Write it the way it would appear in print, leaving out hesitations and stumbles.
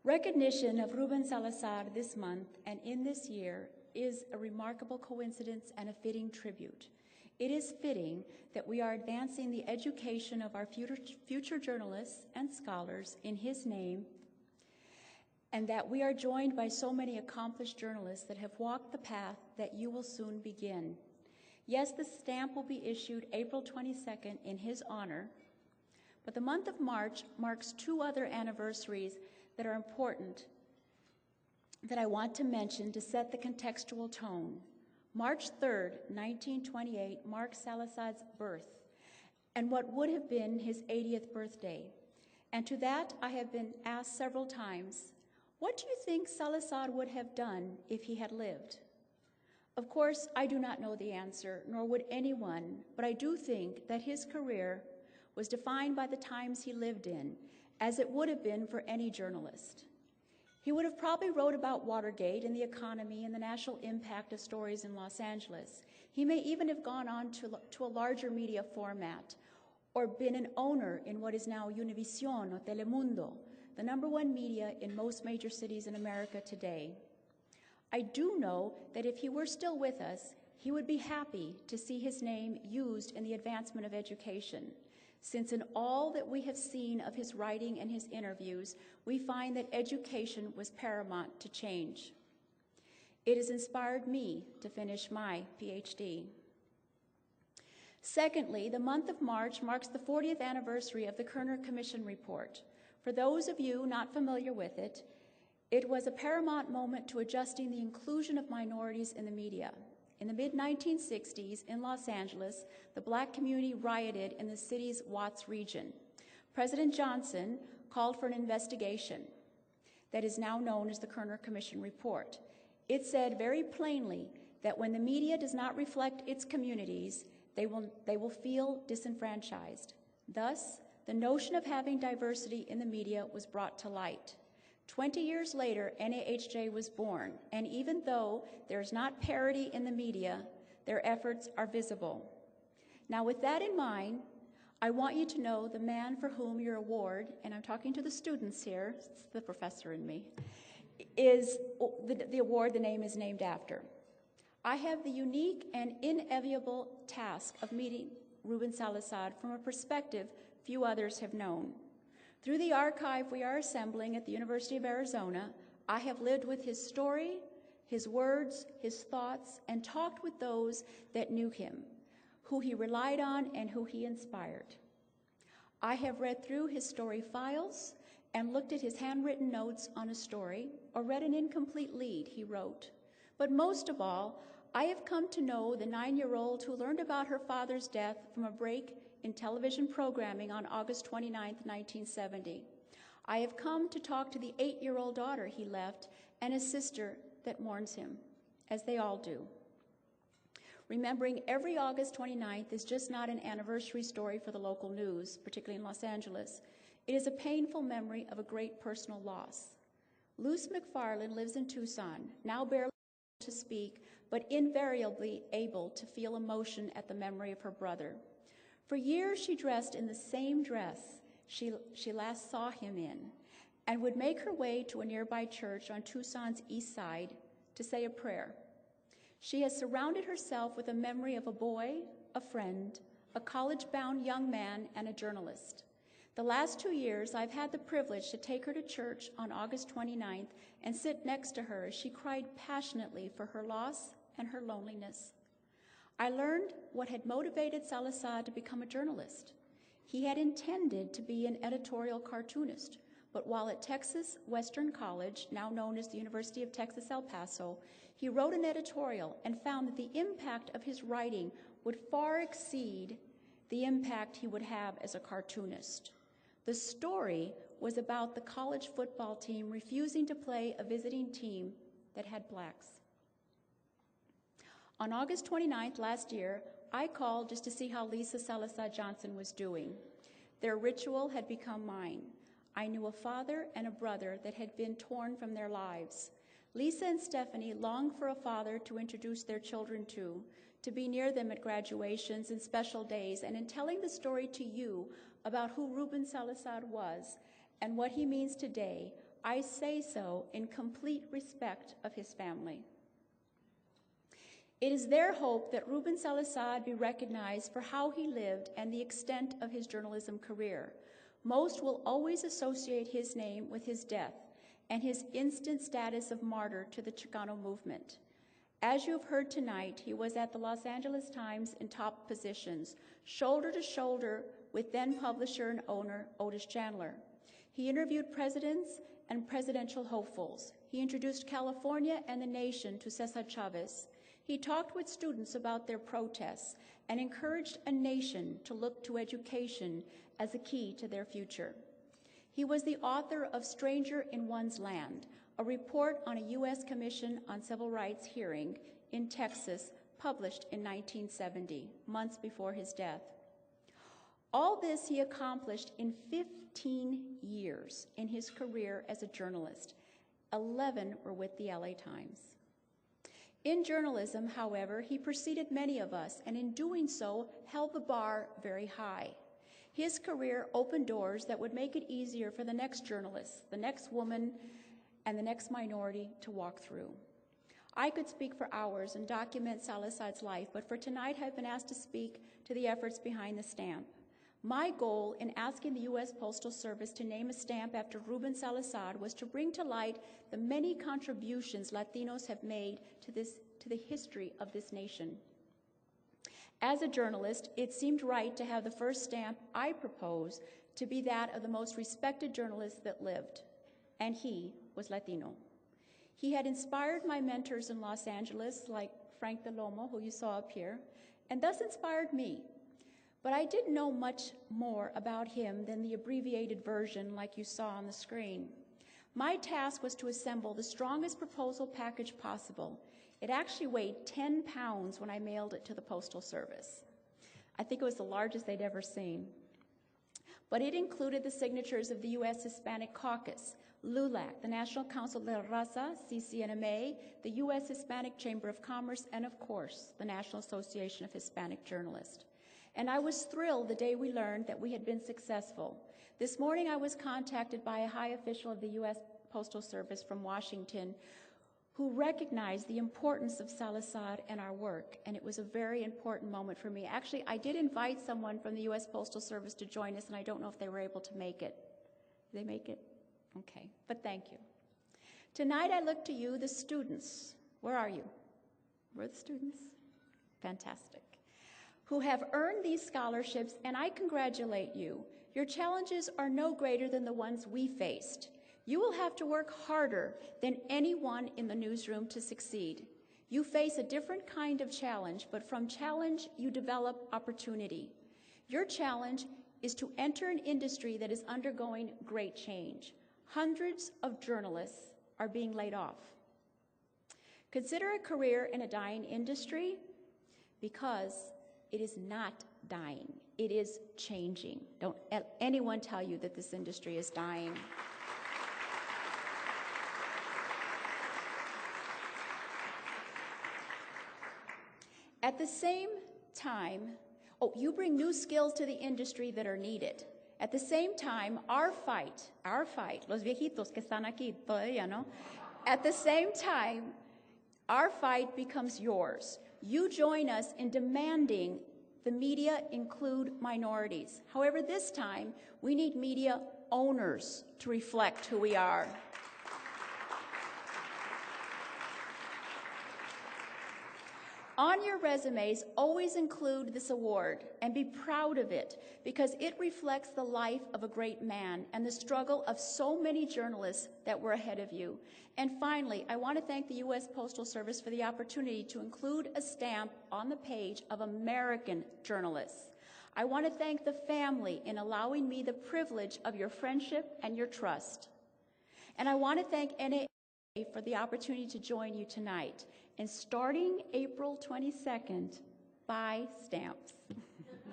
Recognition of Rubén Salazar this month and in this year is a remarkable coincidence and a fitting tribute. It is fitting that we are advancing the education of our future journalists and scholars in his name, and that we are joined by so many accomplished journalists that have walked the path that you will soon begin. Yes, the stamp will be issued April 22nd in his honor, but the month of March marks two other anniversaries that are important that I want to mention to set the contextual tone. March 3rd, 1928 marks Salazar's birth and what would have been his 80th birthday. And to that I have been asked several times, what do you think Salazar would have done if he had lived? Of course, I do not know the answer, nor would anyone, but I do think that his career was defined by the times he lived in, as it would have been for any journalist. He would have probably wrote about Watergate and the economy and the national impact of stories in Los Angeles. He may even have gone on to a larger media format or been an owner in what is now Univision or Telemundo, the #1 media in most major cities in America today. I do know that if he were still with us, he would be happy to see his name used in the advancement of education, since in all that we have seen of his writing and his interviews, we find that education was paramount to change. It has inspired me to finish my PhD. Secondly, the month of March marks the 40th anniversary of the Kerner Commission report. For those of you not familiar with it, it was a paramount moment to adjusting the inclusion of minorities in the media. In the mid-1960s in Los Angeles, the Black community rioted in the city's Watts region. President Johnson called for an investigation that is now known as the Kerner Commission report. It said very plainly that when the media does not reflect its communities, they will feel disenfranchised. Thus, the notion of having diversity in the media was brought to light. 20 years later, NAHJ was born, and even though there is not parity in the media, their efforts are visible. Now, with that in mind, I want you to know the man for whom your award, and I'm talking to the students here, it's the professor in me, is the award the name is named after. I have the unique and inevitable task of meeting Rubén Salazar from a perspective few others have known. Through the archive we are assembling at the University of Arizona, I have lived with his story, his words, his thoughts, and talked with those that knew him, who he relied on and who he inspired. I have read through his story files and looked at his handwritten notes on a story or read an incomplete lead he wrote. But most of all, I have come to know the 9-year-old who learned about her father's death from a break in television programming on August 29, 1970. I have come to talk to the 8-year-old daughter he left and a sister that mourns him, as they all do. Remembering every August 29th is just not an anniversary story for the local news, particularly in Los Angeles. It is a painful memory of a great personal loss. Luce McFarland lives in Tucson, now barely able to speak, but invariably able to feel emotion at the memory of her brother. For years, she dressed in the same dress she last saw him in and would make her way to a nearby church on Tucson's east side to say a prayer. She has surrounded herself with a memory of a boy, a friend, a college-bound young man, and a journalist. The last 2 years, I've had the privilege to take her to church on August 29th and sit next to her as she cried passionately for her loss and her loneliness. I learned what had motivated Salazar to become a journalist. He had intended to be an editorial cartoonist, but while at Texas Western College, now known as the University of Texas El Paso, he wrote an editorial and found that the impact of his writing would far exceed the impact he would have as a cartoonist. The story was about the college football team refusing to play a visiting team that had blacks. On August 29th last year, I called just to see how Lisa Salazar Johnson was doing. Their ritual had become mine. I knew a father and a brother that had been torn from their lives. Lisa and Stephanie longed for a father to introduce their children to be near them at graduations and special days, and in telling the story to you about who Rubén Salazar was and what he means today, I say so in complete respect of his family. It is their hope that Rubén Salazar be recognized for how he lived and the extent of his journalism career. Most will always associate his name with his death and his instant status of martyr to the Chicano movement. As you have heard tonight, he was at the Los Angeles Times in top positions, shoulder to shoulder with then publisher and owner Otis Chandler. He interviewed presidents and presidential hopefuls. He introduced California and the nation to Cesar Chavez. He talked with students about their protests and encouraged a nation to look to education as a key to their future. He was the author of Stranger in One's Land, a report on a U.S. Commission on Civil Rights hearing in Texas, published in 1970, months before his death. All this he accomplished in 15 years in his career as a journalist. 11 were with the LA Times. In journalism, however, he preceded many of us, and in doing so, held the bar very high. His career opened doors that would make it easier for the next journalist, the next woman, and the next minority to walk through. I could speak for hours and document Salazar's life, but for tonight I've been asked to speak to the efforts behind the stamp. My goal in asking the U.S. Postal Service to name a stamp after Rubén Salazar was to bring to light the many contributions Latinos have made to the history of this nation. As a journalist, it seemed right to have the first stamp I propose to be that of the most respected journalist that lived, and he was Latino. He had inspired my mentors in Los Angeles, like Frank Del Lomo, who you saw up here, and thus inspired me. But I didn't know much more about him than the abbreviated version like you saw on the screen. My task was to assemble the strongest proposal package possible. It actually weighed 10 pounds when I mailed it to the Postal Service. I think it was the largest they'd ever seen. But it included the signatures of the U.S. Hispanic Caucus, LULAC, the National Council de la Raza, CCNMA, the U.S. Hispanic Chamber of Commerce, and of course, the National Association of Hispanic Journalists. And I was thrilled the day we learned that we had been successful. This morning I was contacted by a high official of the U.S. Postal Service from Washington who recognized the importance of Salazar and our work, and it was a very important moment for me. Actually, I did invite someone from the U.S. Postal Service to join us, and I don't know if they were able to make it. Did they make it? Okay, but thank you. Tonight I look to you, the students. Where are you? Where are the students? Fantastic. Who have earned these scholarships, and I congratulate you. Your challenges are no greater than the ones we faced. You will have to work harder than anyone in the newsroom to succeed. You face a different kind of challenge, but from challenge, you develop opportunity. Your challenge is to enter an industry that is undergoing great change. Hundreds of journalists are being laid off. Consider a career in a dying industry because it is not dying. It is changing. Don't let anyone tell you that this industry is dying. At the same time, you bring new skills to the industry that are needed. At the same time, our fight, los viejitos que están aquí todavía, ¿no? At the same time, our fight becomes yours. You join us in demanding the media include minorities. However, this time, we need media owners to reflect who we are. On your resumes, always include this award and be proud of it because it reflects the life of a great man and the struggle of so many journalists that were ahead of you. And finally, I want to thank the U.S. Postal Service for the opportunity to include a stamp on the page of American journalists. I want to thank the family in allowing me the privilege of your friendship and your trust. And I want to thank NAHJ for the opportunity to join you tonight. And starting April 22nd, buy stamps.